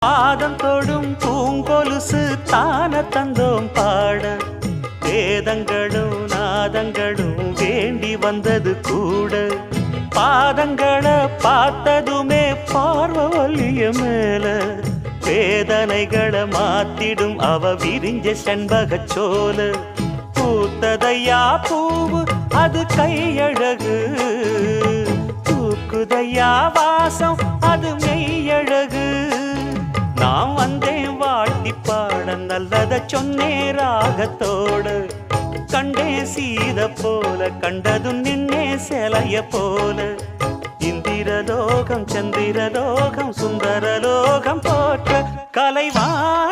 பாதம் தொடும் பூங்கொலுசு தான தந்தோம் பாட வேதங்களும் நாதங்களும் வேண்டி வந்தது கூட பாதங்களை பார்த்ததுமே பார்வலிய மேல வேதனைகளை மாத்திடும் அவ விரிஞ்ச செண்பகச் சோல பூத்ததையா பூவு அது கையழகு தூக்குதையா வாசம் அது மெய்யழகு நான் வந்தேன் வாழ்த்தி பாட நல்லத சொன்னே ராகத்தோடு கண்டே சீத போல கண்டதும் நின்னே சிலைய போல இந்திரலோகம் சந்திரலோகம் சுந்தரலோகம் போற்ற கலைவாணி